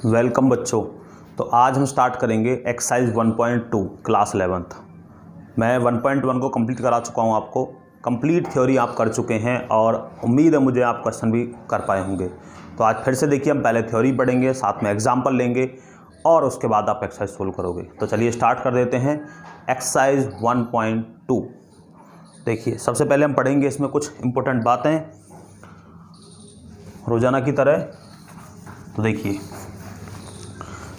Welcome बच्चों। तो आज हम स्टार्ट करेंगे एक्सरसाइज 1.2 क्लास 11th। मैं 1.1 को कंप्लीट करा चुका हूँ, आपको कंप्लीट थ्योरी आप कर चुके हैं और उम्मीद है मुझे आप क्वेश्चन भी कर पाए होंगे। तो आज फिर से देखिए, हम पहले थ्योरी पढ़ेंगे, साथ में एग्जाम्पल लेंगे और उसके बाद आप एक्सरसाइज सोल्व करोगे। तो चलिए स्टार्ट कर देते हैं एक्सरसाइज 1.2। देखिए, सबसे पहले हम पढ़ेंगे इसमें कुछ इंपॉर्टेंट बातें रोज़ाना की तरह। तो देखिए,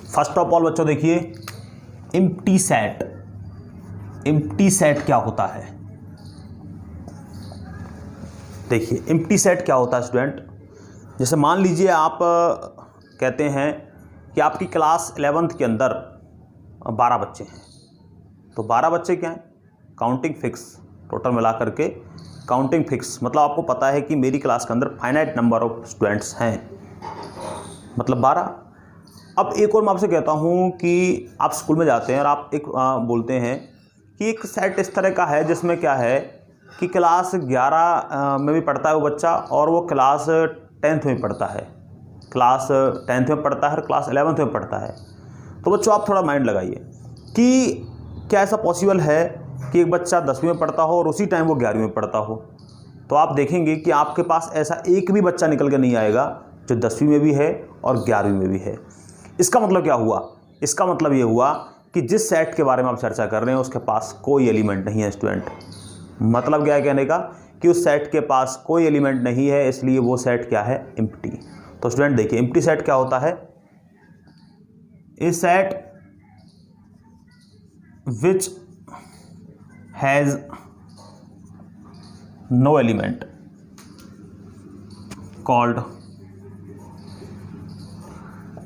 फर्स्ट ऑफ ऑल बच्चों देखिए, एम्प्टी सेट। एम्प्टी सेट क्या होता है? देखिए, एम्प्टी सेट क्या होता है स्टूडेंट। जैसे मान लीजिए आप कहते हैं कि आपकी क्लास 11th के अंदर 12 बच्चे हैं। तो 12 बच्चे क्या हैं? काउंटिंग फिक्स, टोटल मिला करके काउंटिंग फिक्स। मतलब आपको पता है कि मेरी क्लास के अंदर फाइनाइट नंबर ऑफ स्टूडेंट्स हैं, मतलब 12। अब एक और मैं आपसे कहता हूँ कि आप स्कूल में जाते हैं और आप एक बोलते हैं कि एक सेट इस तरह का है जिसमें क्या है कि क्लास 11 में भी पढ़ता है वो बच्चा और वो क्लास 10th में पढ़ता है, क्लास 10th में पढ़ता है और क्लास 11th में पढ़ता है। तो बच्चों आप थोड़ा माइंड लगाइए कि क्या ऐसा पॉसिबल है कि एक बच्चा 10वीं में पढ़ता हो और उसी टाइम वो 11वीं में पढ़ता हो। तो आप देखेंगे कि आपके पास ऐसा एक भी बच्चा निकल के नहीं आएगा जो 10वीं में भी है और 11वीं में भी है। इसका मतलब क्या हुआ? इसका मतलब ये हुआ कि जिस सेट के बारे में आप चर्चा कर रहे हैं उसके पास कोई एलिमेंट नहीं है स्टूडेंट। मतलब क्या है कहने का कि उस सेट के पास कोई एलिमेंट नहीं है, इसलिए वो सेट क्या है? एम्प्टी। तो स्टूडेंट देखिए, एम्प्टी सेट क्या होता है? A set which has no element called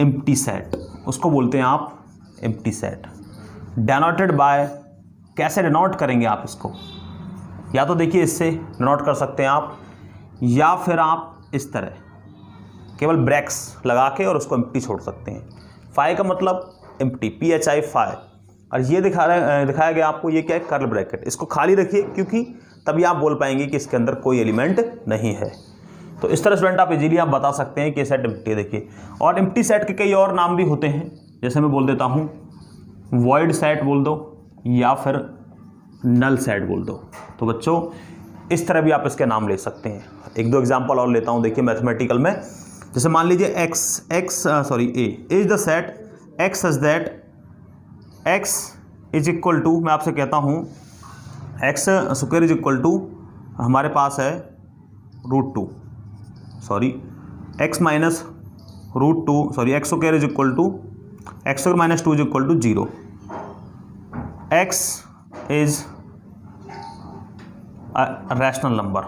empty set, उसको बोलते हैं आप एम्प्टी सेट। डेनोटेड बाय, कैसे डिनोट करेंगे आप इसको? या तो देखिए इससे डिनोट कर सकते हैं आप, या फिर आप इस तरह केवल ब्रैक्स लगा के और उसको एम्प्टी छोड़ सकते हैं। फाई का मतलब एम्प्टी, PHI फाई। और ये दिखाया गया आपको, ये क्या है? Curl bracket. इसको खाली रखिए क्योंकि तभी आप बोल पाएंगे कि इसके अंदर कोई एलिमेंट नहीं है। तो इस तरह स्टूडेंट आप इजीली आप बता सकते हैं कि सेट एम्प्टी है। देखिए, और एम्प्टी सेट के कई और नाम भी होते हैं, जैसे मैं बोल देता हूँ वॉइड सेट बोल दो या फिर नल सेट बोल दो। तो बच्चों इस तरह भी आप इसके नाम ले सकते हैं। एक दो एग्जांपल और लेता हूँ। देखिए मैथमेटिकल में, जैसे मान लीजिए A is the set X such that X is equal to, मैं आपसे कहता हूँ X square is equal to, हमारे पास है X minus √2, X square is equal to X square minus 2 is equal to 0। X is rational number.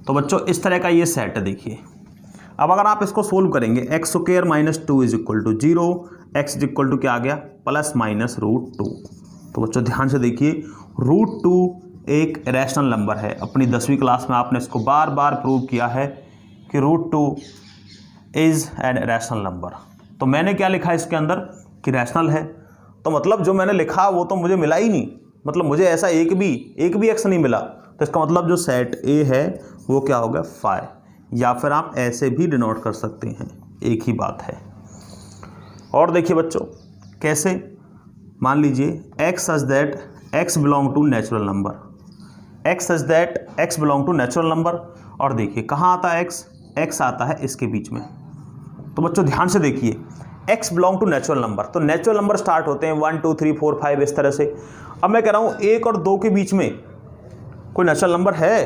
तो बच्चों इस तरह का ये सेट है। देखिए, अब अगर आप इसको सोल्व करेंगे, x square minus 2 is equal to 0, x is equal to क्या आ गया? Plus minus √2। तो बच्चों ध्यान से देखिए, √2 एक रैशनल नंबर है। अपनी 10वीं क्लास में आपने इसको बार बार प्रूव किया है कि √2 इज़ एन रैशनल नंबर। तो मैंने क्या लिखा इसके अंदर कि रैशनल है। तो मतलब जो मैंने लिखा वो तो मुझे मिला ही नहीं, मतलब मुझे ऐसा एक भी एक्स नहीं मिला। तो इसका मतलब जो सेट ए है वो क्या होगा? फाई। या फिर आप ऐसे भी डिनोट कर सकते हैं, एक ही बात है। और देखिए बच्चों कैसे, मान लीजिए x such that x belong to natural number, x such that x belong to natural number. और देखिए कहाँ आता है एक्स आता है इसके बीच में। तो बच्चों ध्यान से देखिए, x belong to natural number, तो नेचुरल नंबर स्टार्ट होते हैं 1 2 3 4 5 इस तरह से। अब मैं कह रहा हूँ 1 और 2 के बीच में कोई नेचुरल नंबर है,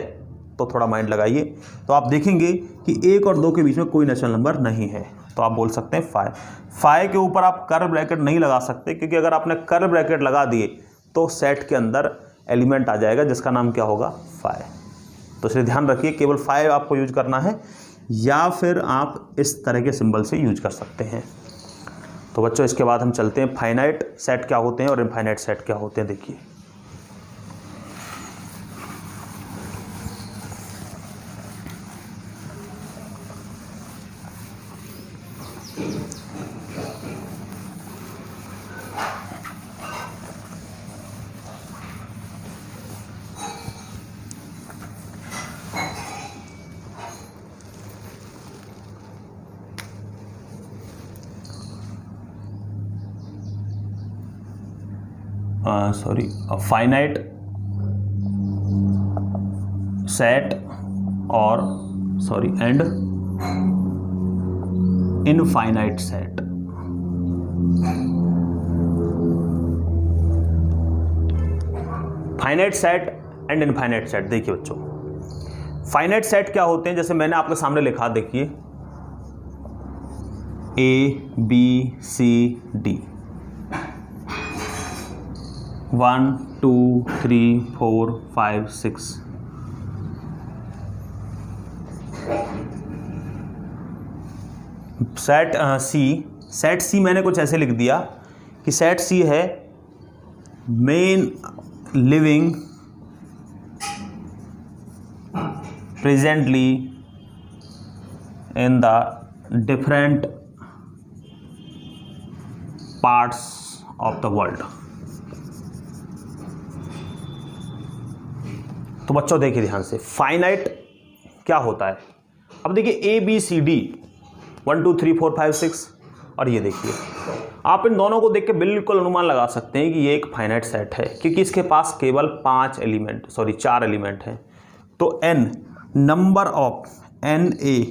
तो थोड़ा माइंड लगाइए। तो आप देखेंगे कि 1 और 2 के बीच में कोई नेचुरल नंबर नहीं है, तो आप बोल सकते हैं फाई। फाई के ऊपर आप कर्ल ब्रैकेट नहीं लगा सकते, क्योंकि अगर आपने कर्ल ब्रैकेट लगा दिए तो सेट के अंदर एलिमेंट आ जाएगा जिसका नाम क्या होगा? फाई। तो इसलिए ध्यान रखिए, केवल फाई आपको यूज करना है, या फिर आप इस तरह के सिंबल से यूज कर सकते हैं। तो बच्चों इसके बाद हम चलते हैं फाइनाइट सेट क्या होते हैं और इनफाइनाइट सेट क्या होते हैं। देखिए, फाइनाइट सेट और and infinite set. Finite set and infinite set. देखिए बच्चों, फाइनाइट सेट क्या होते हैं, जैसे मैंने आपके सामने लिखा, देखिए ABCD 1 2 3 4 5 6। सेट सी मैंने कुछ ऐसे लिख दिया कि सेट सी है main living presently in the different parts of the world। तो बच्चों देखिए ध्यान से, फाइनाइट क्या होता है। अब देखिए ABCD 1 2 3 4 5 6, और ये देखिए आप इन दोनों को देख के बिल्कुल अनुमान लगा सकते हैं कि ये एक फाइनाइट सेट है, क्योंकि इसके पास केवल 4 एलिमेंट हैं। तो n नंबर ऑफ NA,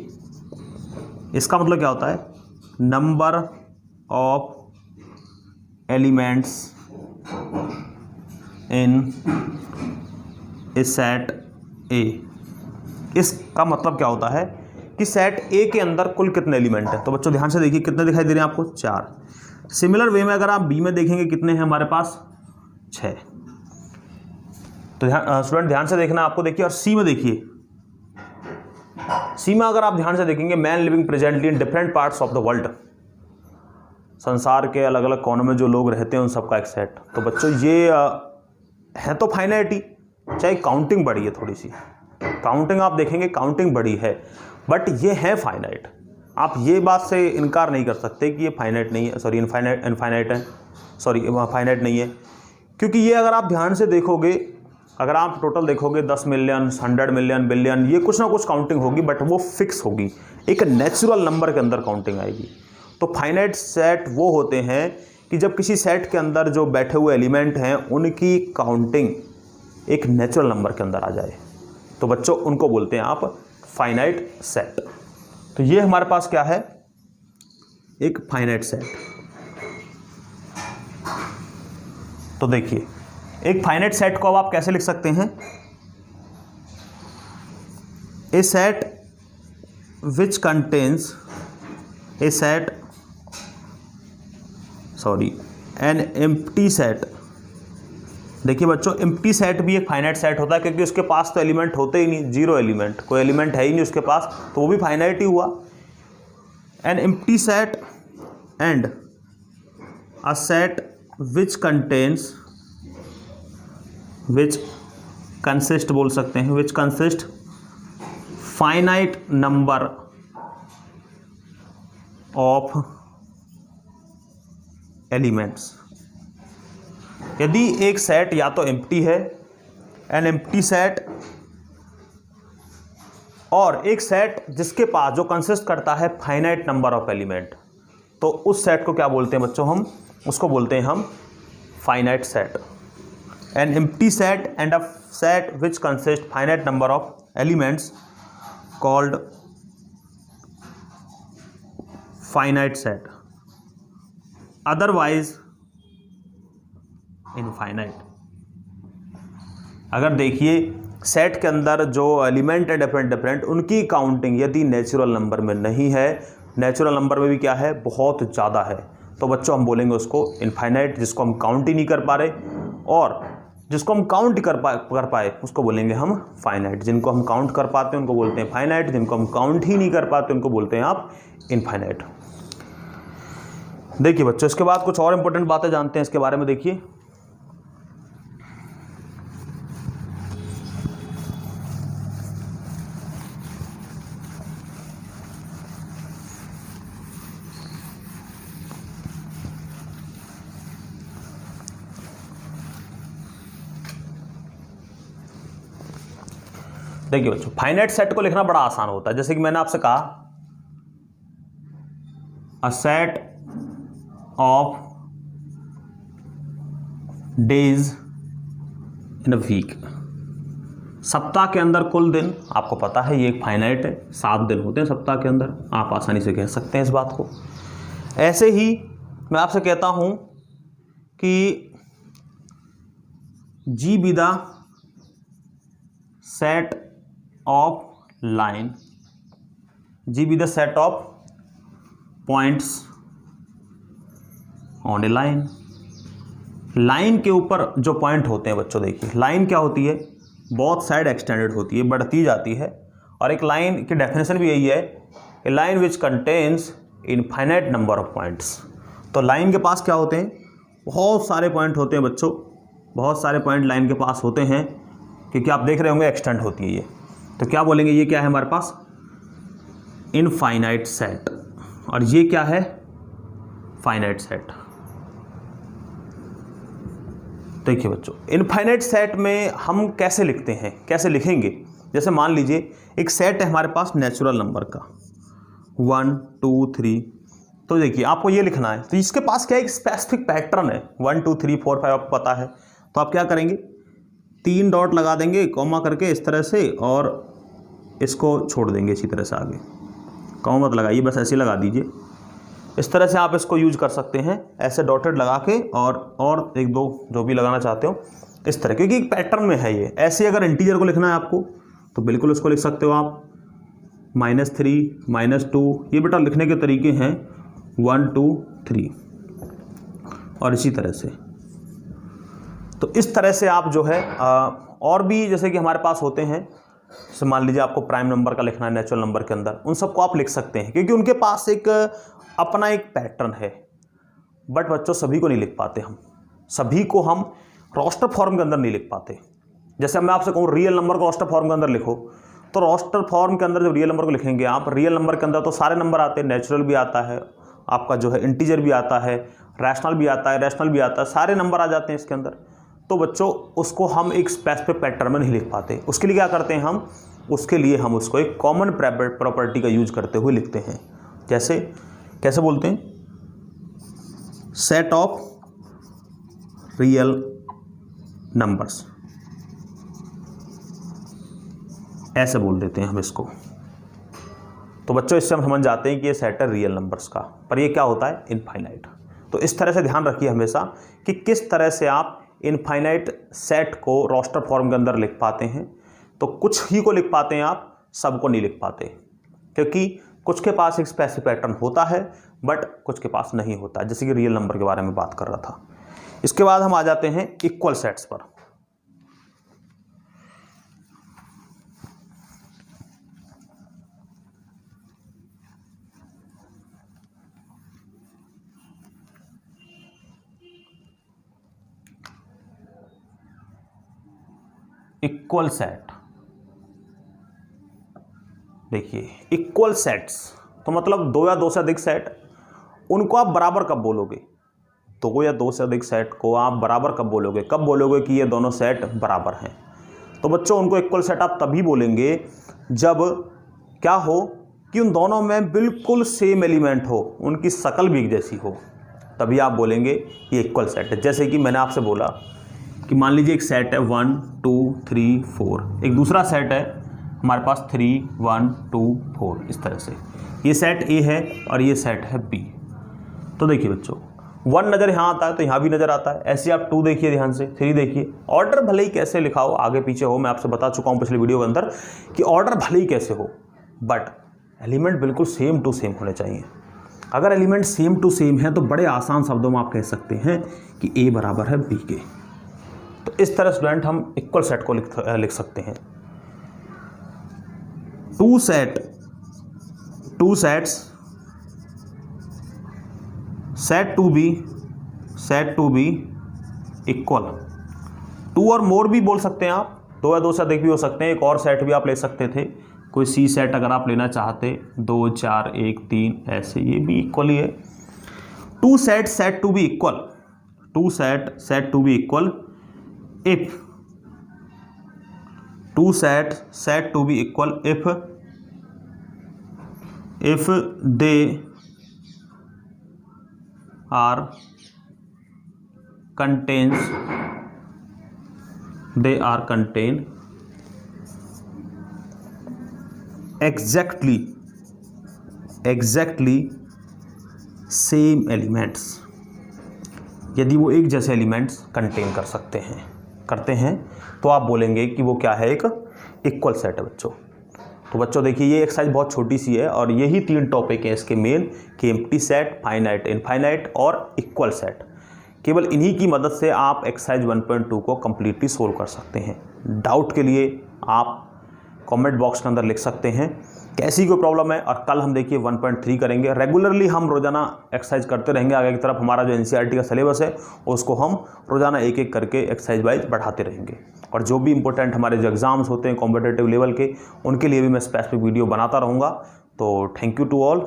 इसका मतलब क्या होता है, number of elements in A set A। इसका मतलब क्या होता है कि सेट A के अंदर कुल कितने एलिमेंट हैं। तो बच्चों ध्यान से देखिए, कितने दिखाई दे रहे हैं आपको, 4। सिमिलर वे में अगर आप B में देखेंगे कितने हैं हमारे पास, 6। तो स्टूडेंट ध्यान से देखना आपको, देखिए। और C में देखिए, सी में अगर आप ध्यान से देखेंगे, man living presently in different parts of the world, संसार के अलग अलग कोनों में जो लोग रहते हैं उन सबका एक सेट। तो बच्चों ये है तो फाइनाइट ही, चाहे काउंटिंग बड़ी है, थोड़ी सी काउंटिंग आप देखेंगे, काउंटिंग बड़ी है, बट ये है फाइनाइट। आप ये बात से इनकार नहीं कर सकते कि ये फाइनाइट नहीं है, इनफाइनाइट है, फाइनाइट नहीं है, क्योंकि ये अगर आप ध्यान से देखोगे, अगर आप टोटल देखोगे 10 मिलियन, 100 मिलियन, बिलियन, ये कुछ ना कुछ काउंटिंग होगी, बट वो फिक्स होगी, एक नेचुरल नंबर के अंदर काउंटिंग आएगी। तो फाइनाइट सेट वो होते हैं कि जब किसी सेट के अंदर जो बैठे हुए एलिमेंट हैं उनकी काउंटिंग एक नेचुरल नंबर के अंदर आ जाए, तो बच्चों उनको बोलते हैं आप फाइनाइट सेट। तो ये हमारे पास क्या है, एक फाइनाइट सेट। तो देखिए, एक फाइनाइट सेट को अब आप कैसे लिख सकते हैं, a set which contains an empty set. देखिए बच्चों, एम्प्टी सेट भी एक फाइनाइट सेट होता है, क्योंकि उसके पास तो एलिमेंट होते ही नहीं, 0 एलिमेंट, कोई एलिमेंट है ही नहीं उसके पास, तो वो भी फाइनाइट ही हुआ। N empty set and a set which contains, which consist बोल सकते हैं, which consist finite number of elements. यदि एक सेट या तो एम्प्टी है, एन एम्प्टी सेट, और एक सेट जिसके पास जो कंसिस्ट करता है फाइनाइट नंबर ऑफ एलिमेंट, तो उस सेट को क्या बोलते हैं बच्चों, हम उसको बोलते हैं हम finite set. An empty set and a set which consists finite number of elements called finite set, otherwise infinite। अगर देखिए सेट के अंदर जो एलिमेंट है डिफरेंट, उनकी काउंटिंग यदि नेचुरल नंबर में नहीं है, नेचुरल नंबर में भी क्या है, बहुत ज़्यादा है, तो बच्चों हम बोलेंगे उसको इनफाइनाइट, जिसको हम काउंट ही नहीं कर पा रहे, और जिसको हम काउंट कर पाए उसको बोलेंगे हम फाइनाइट। जिनको हम काउंट कर पाते हैं उनको बोलते हैं फाइनाइट, जिनको हम काउंट ही नहीं कर पाते उनको बोलते हैं आप इनफाइनाइट। देखिए बच्चों, इसके बाद कुछ और इंपॉर्टेंट बातें जानते हैं इसके बारे में। देखिए देखिए बच्चों, फाइनाइट सेट को लिखना बड़ा आसान होता है। जैसे कि मैंने आपसे कहा, a set of days in a week, सप्ताह के अंदर कुल दिन, आपको पता है ये एक फाइनाइट है, 7 दिन होते हैं सप्ताह के अंदर, आप आसानी से कह सकते हैं इस बात को। ऐसे ही मैं आपसे कहता हूं कि G be the set of line, G be the set of points on A line. Line के ऊपर जो पॉइंट होते हैं बच्चों, देखिए लाइन क्या होती है, बहुत साइड एक्सटेंडेड होती है, बढ़ती जाती है, और एक लाइन की डेफिनेशन भी यही है, a line which contains infinite number of points. तो लाइन के पास क्या होते हैं, बहुत सारे पॉइंट होते हैं बच्चों, बहुत सारे पॉइंट लाइन के पास होते हैं, क्योंकि आप देख रहे होंगे एक्सटेंड होती है ये। तो क्या बोलेंगे, ये क्या है हमारे पास, इनफाइनाइट सेट, और ये क्या है, फाइनाइट सेट। देखिए बच्चों, इनफाइनाइट सेट में हम कैसे लिखते हैं, कैसे लिखेंगे, जैसे मान लीजिए एक सेट है हमारे पास नेचुरल नंबर का 1 2 3, तो देखिए आपको ये लिखना है, तो इसके पास क्या है, एक स्पेसिफिक पैटर्न है, 1 2 3 4 5 आपको पता है। तो आप क्या करेंगे, 3 डॉट लगा देंगे कॉमा करके इस तरह से, और इसको छोड़ देंगे इसी तरह से आगे, कॉमा मत लगाइए, बस ऐसे लगा दीजिए। इस तरह से आप इसको यूज कर सकते हैं, ऐसे डॉटेड लगा के, और एक दो जो भी लगाना चाहते हो इस तरह, क्योंकि एक पैटर्न में है ये। ऐसे अगर इंटीजर को लिखना है आपको तो बिल्कुल इसको लिख सकते हो आप, -3 -2, ये बेटा लिखने के तरीके हैं 1 2 3, और इसी तरह से। तो इस तरह से आप जो है और भी जैसे कि हमारे पास होते हैं, जैसे मान लीजिए आपको प्राइम नंबर का लिखना है नेचुरल नंबर के अंदर, उन सबको आप लिख सकते हैं, क्योंकि उनके पास एक अपना एक पैटर्न है। बट बच्चों सभी को नहीं लिख पाते हम, सभी को हम रोस्टर फॉर्म के अंदर नहीं लिख पाते। जैसे मैं आपसे कहूँ रियल नंबर को रोस्टर फॉर्म के अंदर लिखो, तो रोस्टर फॉर्म के अंदर जब रियल नंबर को लिखेंगे आप, रियल नंबर के अंदर तो सारे नंबर आते हैं, नेचुरल भी आता है आपका जो है, इंटीजर भी आता है, रैशनल भी आता है, रेशनल भी आता है, सारे नंबर आ जाते हैं इसके अंदर। तो बच्चों उसको हम एक स्पेसिफिक पैटर्न में नहीं लिख पाते, उसके लिए क्या करते हैं हम, उसके लिए हम उसको एक कॉमन प्रॉपर्टी का यूज करते हुए लिखते हैं। जैसे कैसे बोलते हैं, सेट ऑफ रियल नंबर्स, ऐसे बोल देते हैं हम इसको। तो बच्चों इससे हम समझ जाते हैं कि ये सेट है रियल नंबर्स का, पर ये क्या होता है, इनफाइनाइट। तो इस तरह से ध्यान रखिए हमेशा कि किस तरह से आप इनफाइनाइट सेट को रोस्टर फॉर्म के अंदर लिख पाते हैं। तो कुछ ही को लिख पाते हैं आप, सबको नहीं लिख पाते, क्योंकि कुछ के पास एक स्पेसिफिक पैटर्न होता है बट कुछ के पास नहीं होता, जैसे कि रियल नंबर के बारे में बात कर रहा था। इसके बाद हम आ जाते हैं इक्वल सेट्स पर। इक्वल सेट, देखिए इक्वल सेट्स तो मतलब 2 या 2 से अधिक सेट, उनको आप बराबर कब बोलोगे, 2 या 2 से अधिक सेट को आप बराबर कब बोलोगे, कब बोलोगे कि ये दोनों सेट बराबर हैं। तो बच्चों उनको इक्वल सेट आप तभी बोलेंगे जब क्या हो कि उन दोनों में बिल्कुल सेम एलिमेंट हो, उनकी शक्ल भी एक जैसी हो, तभी आप बोलेंगे ये इक्वल सेट है। जैसे कि मैंने आपसे बोला कि मान लीजिए एक सेट है 1 2 3 4, एक दूसरा सेट है हमारे पास 3 1 2 4, इस तरह से ये सेट ए है और ये सेट है बी। तो देखिए बच्चों 1 नज़र यहाँ आता है तो यहाँ भी नज़र आता है, ऐसे आप 2 देखिए ध्यान से, 3 देखिए। ऑर्डर भले ही कैसे लिखा हो, आगे पीछे हो, मैं आपसे बता चुका हूँ पिछले वीडियो के अंदर कि ऑर्डर भले ही कैसे हो, बट एलिमेंट बिल्कुल सेम टू सेम होने चाहिए। अगर एलिमेंट सेम टू सेम है तो बड़े आसान शब्दों में आप कह सकते हैं कि ए बराबर है बी के। तो इस तरह स्टूडेंट हम इक्वल सेट को लिख सकते हैं। Two sets set to be equal, 2 और मोर भी बोल सकते हैं आप, 2 या 2 से अधिक भी हो सकते हैं। एक और सेट भी आप ले सकते थे, कोई सी सेट अगर आप लेना चाहते, 2 4 1 3 ऐसे, ये भी इक्वल ही है। Two set to be equal, two set to be equal if two set to be equal if they are contains they are contain exactly same elements, यदि वो एक जैसे एलिमेंट्स कंटेन करते हैं तो आप बोलेंगे कि वो क्या है, एक इक्वल सेट है बच्चों। तो बच्चों देखिए ये एक्सरसाइज बहुत छोटी सी है और यही 3 टॉपिक हैं इसके मेन, कि एम्प्टी सेट, फाइनाइट, इनफाइनाइट और इक्वल सेट। केवल इन्हीं की मदद से आप एक्सरसाइज 1.2 को कम्प्लीटली सोल्व कर सकते हैं। डाउट के लिए आप कमेंट बॉक्स के अंदर लिख सकते हैं कैसी कोई प्रॉब्लम है, और कल हम देखिए 1.3 करेंगे। रेगुलरली हम रोजाना एक्सरसाइज करते रहेंगे। आगे की तरफ हमारा जो एनसीईआरटी का सिलेबस है उसको हम रोजाना एक एक करके एक्सरसाइज वाइज बढ़ाते रहेंगे, और जो भी इंपॉर्टेंट हमारे जो एग्जाम्स होते हैं कॉम्पिटिटिव लेवल के, उनके लिए भी मैं स्पेसिफिक वीडियो बनाता रहूँगा। तो थैंक यू टू ऑल।